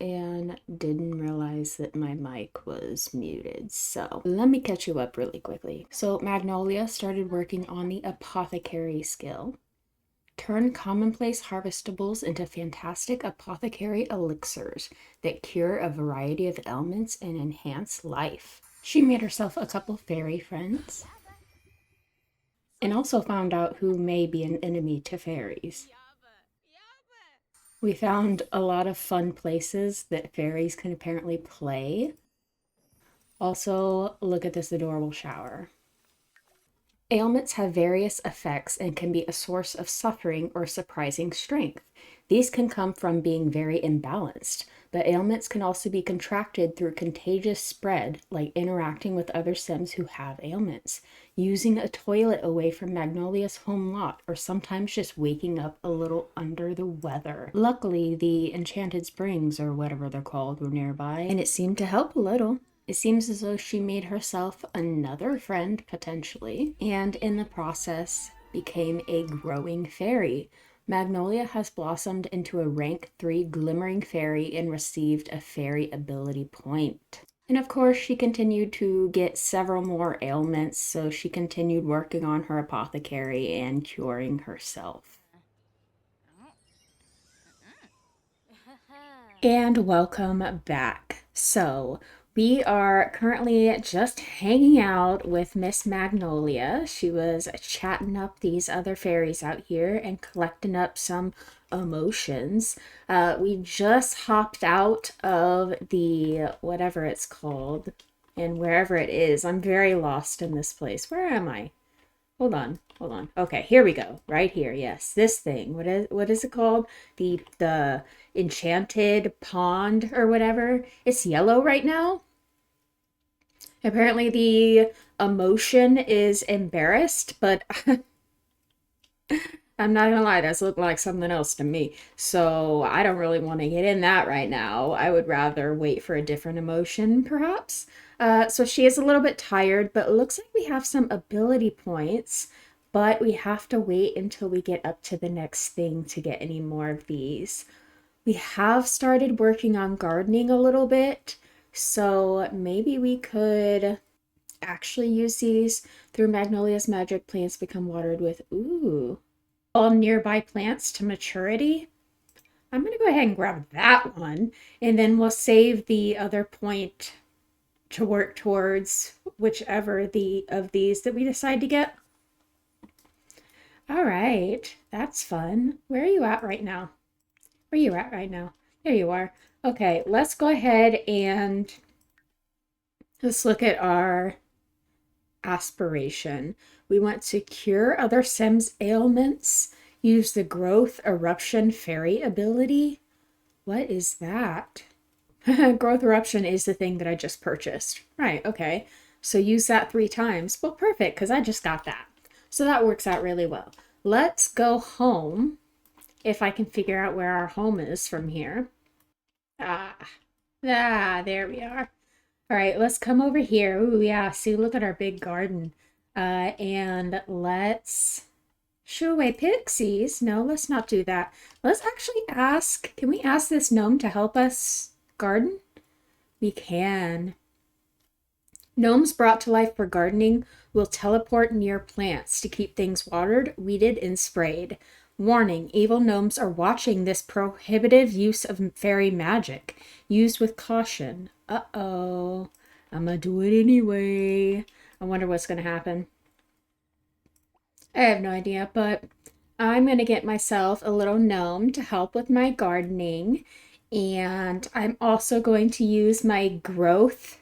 And didn't realize that my mic was muted. So let me catch you up really quickly. So Magnolia started working on the apothecary skill. Turn commonplace harvestables into fantastic apothecary elixirs that cure a variety of ailments and enhance life. She made herself a couple fairy friends and also found out who may be an enemy to fairies. We found a lot of fun places that fairies can apparently play. Also, look at this adorable shower. Ailments have various effects and can be a source of suffering or surprising strength. These can come from being very imbalanced, but ailments can also be contracted through contagious spread, like interacting with other Sims who have ailments, using a toilet away from Magnolia's home lot, or sometimes just waking up a little under the weather. Luckily, the Enchanted Springs, or whatever they're called, were nearby, and it seemed to help a little. It seems as though she made herself another friend, potentially, and in the process became a growing fairy. Magnolia has blossomed into a rank 3 glimmering fairy and received a fairy ability point. And of course, she continued to get several more ailments, so she continued working on her apothecary and curing herself. And welcome back. So, we are currently just hanging out with Miss Magnolia. She was chatting up these other fairies out here and collecting up some emotions. We just hopped out of the whatever it's called and wherever it is. I'm very lost in this place. Where am I? Hold on, hold on. Okay, here we go. Right here. Yes, this thing. What is it called? The Enchanted Pond or whatever. It's yellow right now. Apparently the emotion is embarrassed, but I'm not gonna lie, that's looking like something else to me. So I don't really want to get in that right now. I would rather wait for a different emotion, perhaps. So she is a little bit tired, but it looks like we have some ability points, but we have to wait until we get up to the next thing to get any more of these. We have started working on gardening a little bit, so maybe we could actually use these through Magnolia's magic. Plants become watered with, ooh, all nearby plants to maturity. I'm going to go ahead and grab that one, and then we'll save the other point to work towards whichever of these that we decide to get. All right, that's fun. Where are you at right now? Where are you at right now? There you are. Okay, let's go ahead and let's look at our aspiration. We want to cure other Sims ailments. Use the growth eruption fairy ability. What is that? Growth eruption is the thing that I just purchased. Right, okay. So use that 3 times. Well, perfect, because I just got that. So that works out really well. Let's go home, if I can figure out where our home is from here. There we are. All right, let's come over here. Ooh, yeah, see, look at our big garden. And let's shoo away pixies. No, let's not do that. Let's actually ask, can we ask this gnome to help us garden? We can. Gnomes brought to life for gardening will teleport near plants to keep things watered, weeded, and sprayed. Warning, evil gnomes are watching this prohibitive use of fairy magic. Used with caution. Uh-oh. I'm gonna do it anyway. I wonder what's gonna happen. I have no idea, but I'm gonna get myself a little gnome to help with my gardening. And I'm also going to use my growth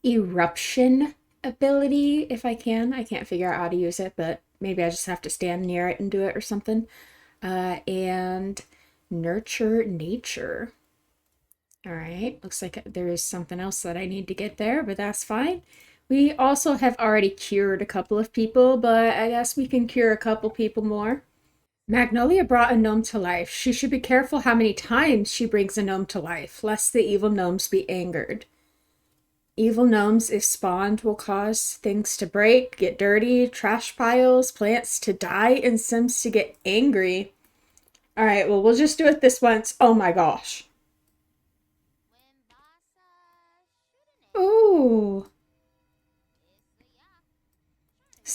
eruption ability if I can. I can't figure out how to use it, but maybe I just have to stand near it and do it or something. And nurture nature. All right, looks like there is something else that I need to get there, but that's fine. We also have already cured a couple of people, but I guess we can cure a couple people more. Magnolia brought a gnome to life. She should be careful how many times she brings a gnome to life, lest the evil gnomes be angered. Evil gnomes, if spawned, will cause things to break, get dirty, trash piles, plants to die, and Sims to get angry. All right, well, we'll just do it this once. Oh my gosh.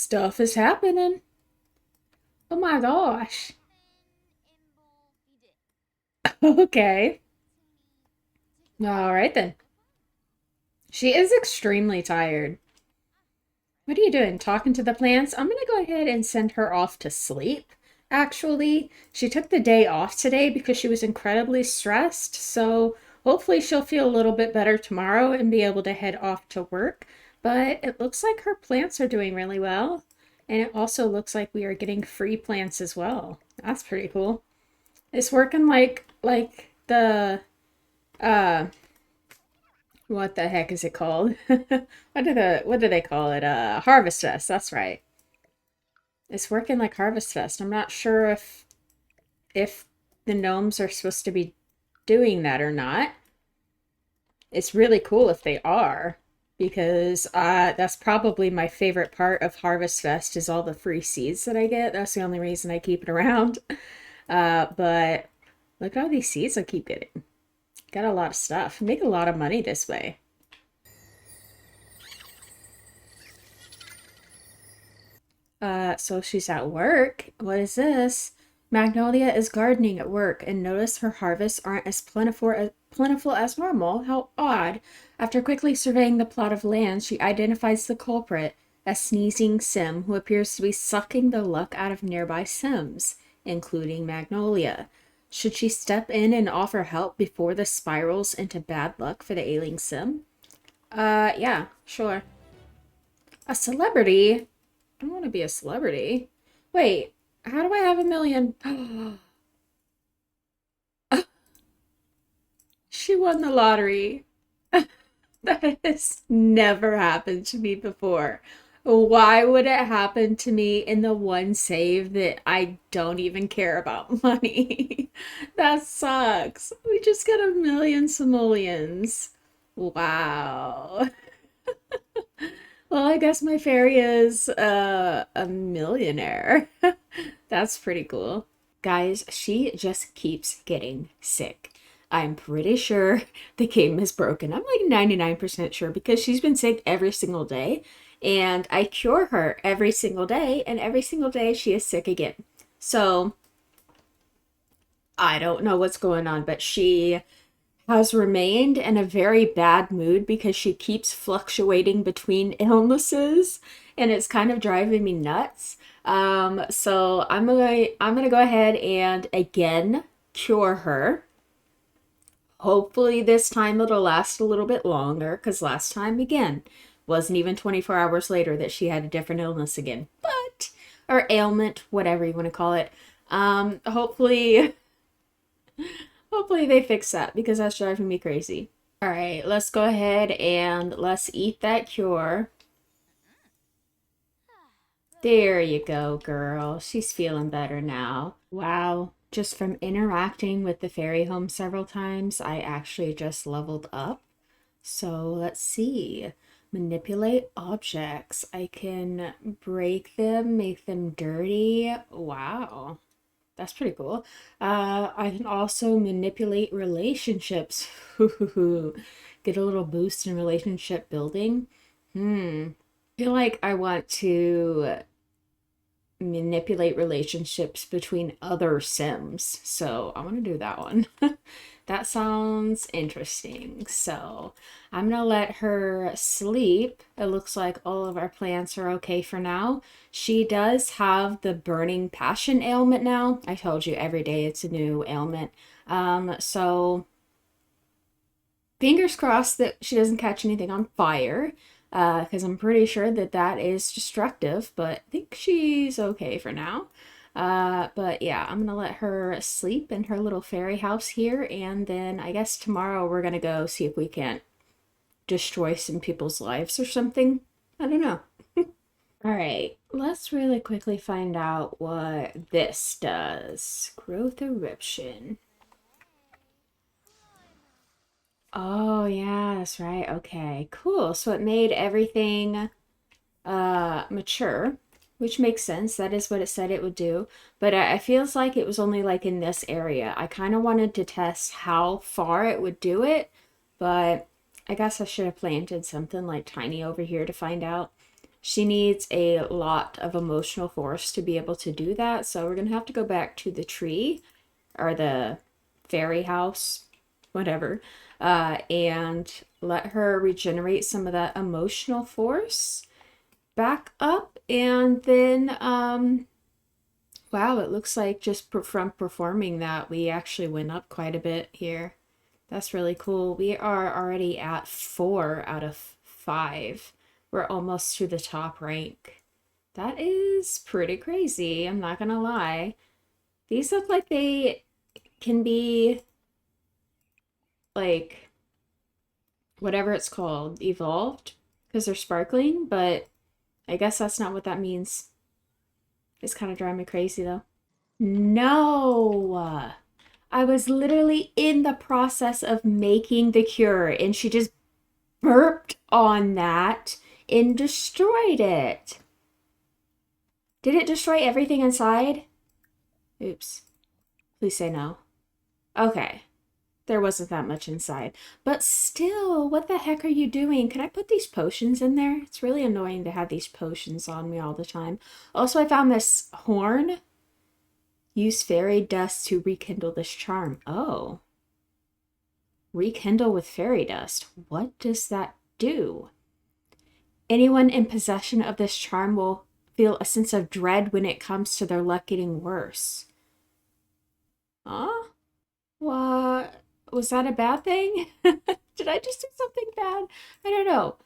Stuff is happening. Oh my gosh. Okay. All right then. She is extremely tired. What are you doing? Talking to the plants? I'm gonna go ahead and send her off to sleep. Actually, she took the day off today because she was incredibly stressed. So hopefully she'll feel a little bit better tomorrow and be able to head off to work. But it looks like her plants are doing really well. And it also looks like we are getting free plants as well. That's pretty cool. It's working like the uh what the heck is it called? What do they call it? Harvest Fest. That's right. It's working like Harvest Fest. I'm not sure if the gnomes are supposed to be doing that or not. It's really cool if they are, because that's probably my favorite part of Harvest Fest is all the free seeds that I get. That's the only reason I keep it around. But look at all these seeds I keep getting. Got a lot of stuff. Make a lot of money this way. So she's at work. What is this? Magnolia is gardening at work and notice her harvests aren't as plentiful as normal. How odd. After quickly surveying the plot of land, she identifies the culprit, a sneezing Sim who appears to be sucking the luck out of nearby Sims, including Magnolia. Should she step in and offer help before this spirals into bad luck for the ailing Sim? Yeah, sure. A celebrity? I want to be a celebrity. Wait, how do I have 1 million? She won the lottery. That has never happened to me before. Why would it happen to me in the one save that I don't even care about money? That sucks. We just got 1 million simoleons. Wow. Well, I guess my fairy is a millionaire. That's pretty cool. Guys, she just keeps getting sick. I'm pretty sure the game is broken. I'm like 99% sure because she's been sick every single day. And I cure her every single day, and every single day she is sick again. So I don't know what's going on, but she has remained in a very bad mood because she keeps fluctuating between illnesses and it's kind of driving me nuts. So I'm gonna go ahead and again cure her. Hopefully this time it'll last a little bit longer because last time again wasn't even 24 hours later that she had a different illness again. But or ailment, whatever you want to call it. Hopefully hopefully they fix that because that's driving me crazy. All right, let's go ahead and let's eat that cure. There you go, girl. She's feeling better now. Wow. Just from interacting with the fairy home several times, I actually just leveled up. So let's see. Manipulate objects. I can break them, make them dirty. Wow. That's pretty cool. I can also manipulate relationships. Get a little boost in relationship building. I feel like I want to manipulate relationships between other Sims. So I'm going to do that one. That sounds interesting. So I'm going to let her sleep. It looks like all of our plants are okay for now. She does have the burning passion ailment now. I told you every day it's a new ailment. So fingers crossed that she doesn't catch anything on fire because I'm pretty sure that that is destructive, but I think she's okay for now. But yeah, I'm gonna let her sleep in her little fairy house here, and then I guess tomorrow we're gonna go see if we can't destroy some people's lives or something. I don't know. All right, let's really quickly find out what this does. Growth eruption. Oh, yeah, that's right. Okay, cool. So it made everything mature, which makes sense. That is what it said it would do. But I feels like it was only like in this area. I kind of wanted to test how far it would do it, but I guess I should have planted something like tiny over here to find out. she needs a lot of emotional force to be able to do that. So we're going to have to go back to the tree or the fairy house, whatever, and let her regenerate some of that emotional force back up. And then, wow, it looks like just from performing that, we actually went up quite a bit here. That's really cool. We are already at 4 out of 5. We're almost to the top rank. That is pretty crazy, I'm not gonna lie. These look like they can be like whatever it's called, evolved, because they're sparkling, but I guess that's not what that means. It's kind of driving me crazy though. No! I was literally in the process of making the cure and she just burped on that and destroyed it. Did it destroy everything inside? Oops. Please say no. Okay. There wasn't that much inside. But still, what the heck are you doing? Can I put these potions in there? It's really annoying to have these potions on me all the time. Also, I found this horn. Use fairy dust to rekindle this charm. Oh. Rekindle with fairy dust. What does that do? Anyone in possession of this charm will feel a sense of dread when it comes to their luck getting worse. Huh? What? Was that a bad thing? Did I just do something bad? I don't know.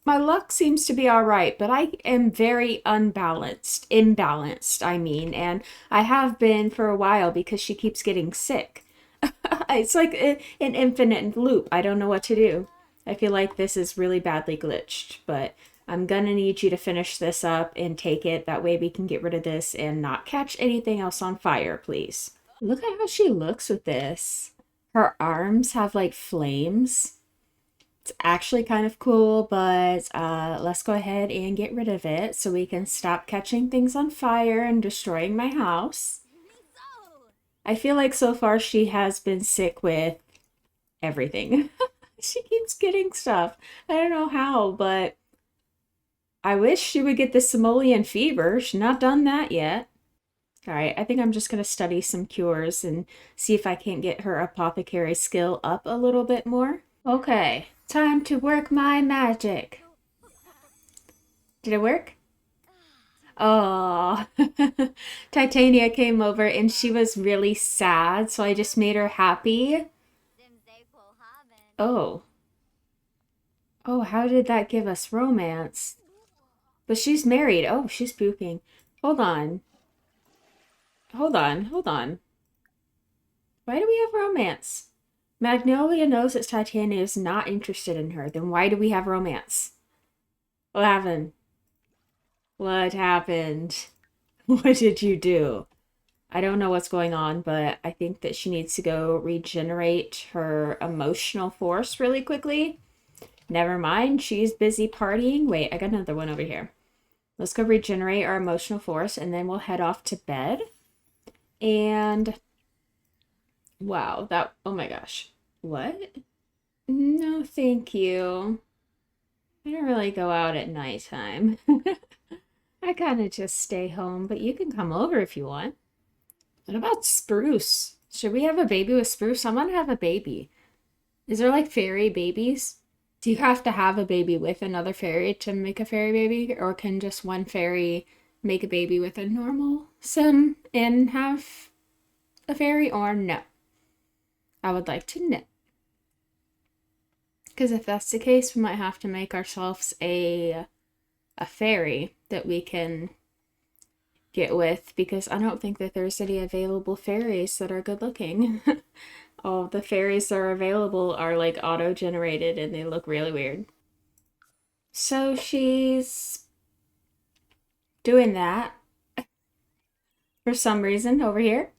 My luck seems to be all right, but I am very imbalanced, I mean, and I have been for a while because she keeps getting sick. It's like an infinite loop. I don't know what to do. I feel like this is really badly glitched, but I'm gonna need you to finish this up and take it. That way we can get rid of this and not catch anything else on fire, please. Look at how she looks with this. Her arms have like flames. It's actually kind of cool, but let's go ahead and get rid of it so we can stop catching things on fire and destroying my house. I feel like so far she has been sick with everything. She keeps getting stuff. I don't know how, but I wish she would get the simoleon fever. She's not done that yet. All right, I think I'm just going to study some cures and see if I can't get her apothecary skill up a little bit more. Okay, time to work my magic. Did it work? Oh, Titania came over and she was really sad, so I just made her happy. Oh. Oh, how did that give us romance? But she's married. Oh, she's puking. Hold on. Hold on. Hold on. Why do we have romance? Magnolia knows that Titania is not interested in her. Then why do we have romance? What happened? What happened? What did you do? I don't know what's going on, but I think that she needs to go regenerate her emotional force really quickly. Never mind, she's busy partying. Wait, I got another one over here. Let's go regenerate our emotional force and then we'll head off to bed. And wow, that, oh my gosh. What? No, thank you. I don't really go out at nighttime. I kind of just stay home, but you can come over if you want. What about Spruce? Should we have a baby with Spruce? I want to have a baby. Is there like fairy babies? Do you have to have a baby with another fairy to make a fairy baby? Or can just one fairy make a baby with a normal sim and have a fairy? Or no? I would like to know. Because if that's the case, we might have to make ourselves a fairy that we can get with, because I don't think that there's any available fairies that are good looking. All the fairies that are available are like auto-generated and they look really weird. So she's doing that for some reason over here.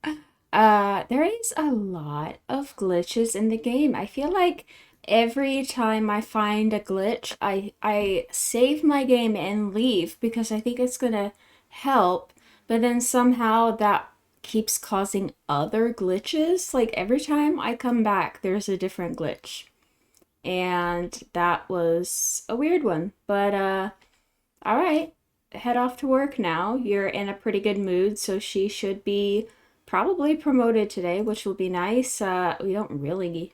There is a lot of glitches in the game. I feel like every time I find a glitch, I save my game and leave because I think it's gonna help, but then somehow that keeps causing other glitches. Like every time I come back, there's a different glitch. And that was a weird one. But All right, head off to work now. You're in a pretty good mood, so she should be probably promoted today, which will be nice. We don't really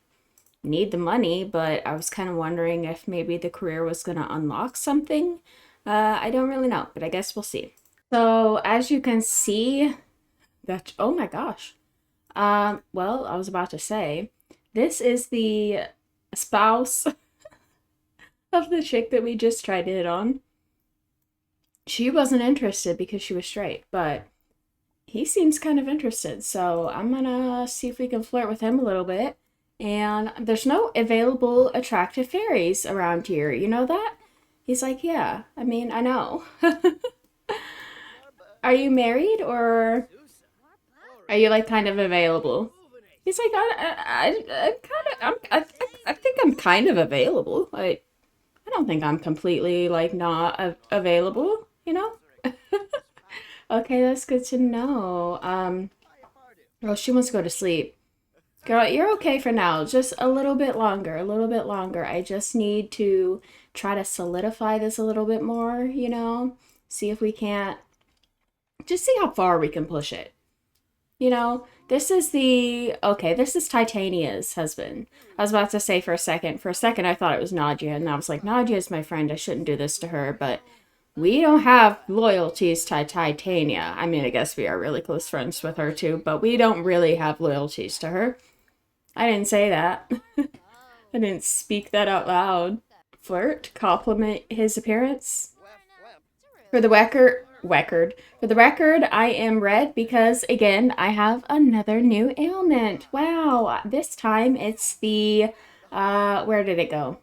need the money, but I was kind of wondering if maybe the career was going to unlock something. I don't really know, but I guess we'll see. So as you can see, that oh my gosh. Well, I was about to say, this is the spouse of the chick that we just tried to hit on. She wasn't interested because she was straight, but he seems kind of interested. So I'm gonna see if we can flirt with him a little bit. And there's no available attractive fairies around here. You know that? He's like, yeah, I mean, I know. Are you married or are you like kind of available? He's like, I kind of, I think I'm kind of available. I don't think I'm completely like not available, you know? Okay, that's good to know. Oh, she wants to go to sleep. Girl, you're okay for now. Just a little bit longer, a little bit longer. I just need to try to solidify this a little bit more, you know? See if we can't, just see how far we can push it. You know, this is Titania's husband. I was about to say for a second I thought it was Nadia, and I was like, Nadia's my friend, I shouldn't do this to her, but we don't have loyalties to Titania. I mean, I guess we are really close friends with her too, but we don't really have loyalties to her. I didn't say that. I didn't speak that out loud. Flirt, compliment his appearance. For the record, I am red because again, I have another new ailment. Wow, this time it's the where did it go?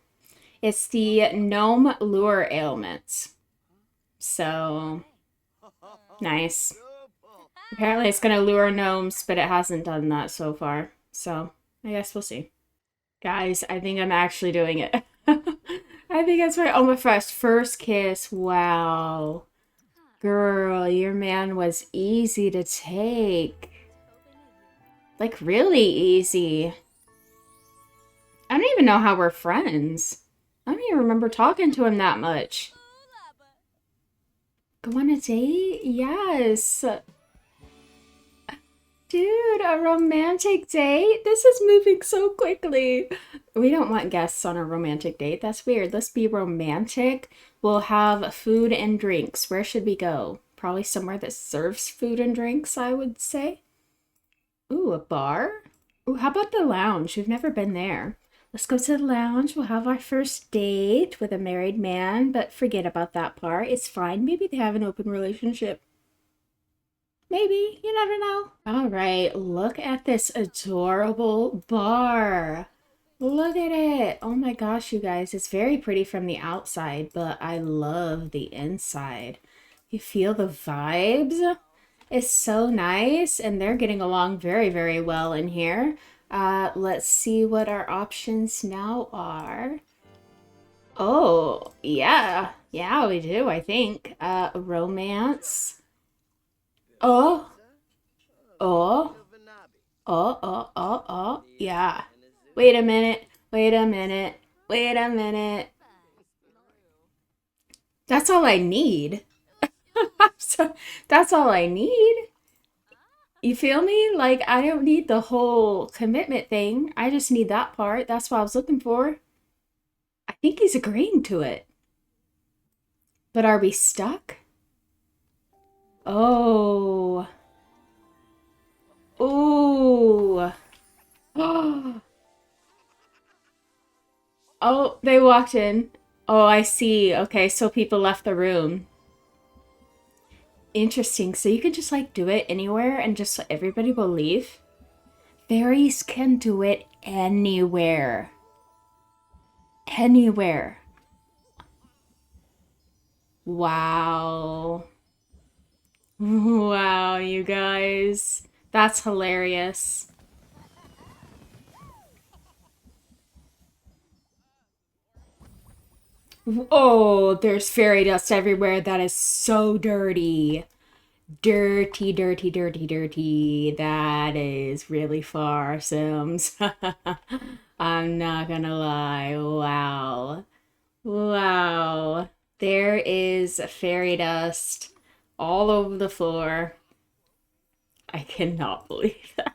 It's the gnome lure ailment. So nice. Apparently it's gonna lure gnomes, but it hasn't done that so far. So I guess we'll see. Guys, I think I'm actually doing it. I think that's right. Oh my first kiss. Wow. Girl, your man was easy to take. Like, really easy. I don't even know how we're friends. I don't even remember talking to him that much. Go on a date? Yes. Dude, a romantic date? This is moving so quickly. We don't want guests on a romantic date. That's weird. Let's be romantic. We'll have food and drinks. Where should we go? Probably somewhere that serves food and drinks, I would say. Ooh, a bar? Ooh, how about the lounge? We've never been there. Let's go to the lounge. We'll have our first date with a married man, but forget about that part. It's fine. Maybe they have an open relationship. Maybe. You never know. All right, look at this adorable bar. Look at it. Oh my gosh, you guys. It's very pretty from the outside, but I love the inside. You feel the vibes? It's so nice, and they're getting along very, very well in here. Let's see what our options now are. Oh, yeah. Yeah, we do, I think. Romance. Oh, oh, oh. Yeah. Wait a minute. Wait a minute. Wait a minute. That's all I need. So, that's all I need. You feel me? Like, I don't need the whole commitment thing. I just need that part. That's what I was looking for. I think he's agreeing to it. But are we stuck? Oh. Ooh. Oh. Oh, they walked in. Oh, I see. Okay, so people left the room. Interesting. So you can just like do it anywhere and just everybody will leave? Fairies can do it anywhere. Anywhere. Wow. Wow, you guys. That's hilarious. Oh, there's fairy dust everywhere. That is so dirty. Dirty. That is really far, Sims. I'm not gonna lie. Wow. Wow. There is fairy dust all over the floor. I cannot believe that.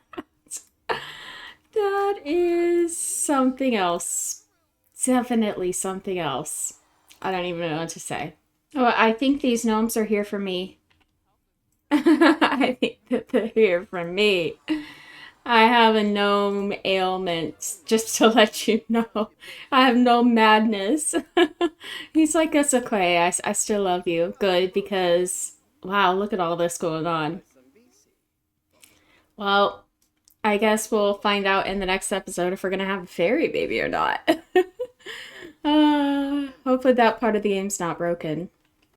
That is something else. Definitely something else. I don't even know what to say. Oh, I think these gnomes are here for me. I think that they're here for me. I have a gnome ailment, just to let you know. I have no madness. He's like, it's okay. I still love you. Good, because, wow, look at all this going on. Well, I guess we'll find out in the next episode if we're gonna have a fairy baby or not. Hopefully that part of the game's not broken.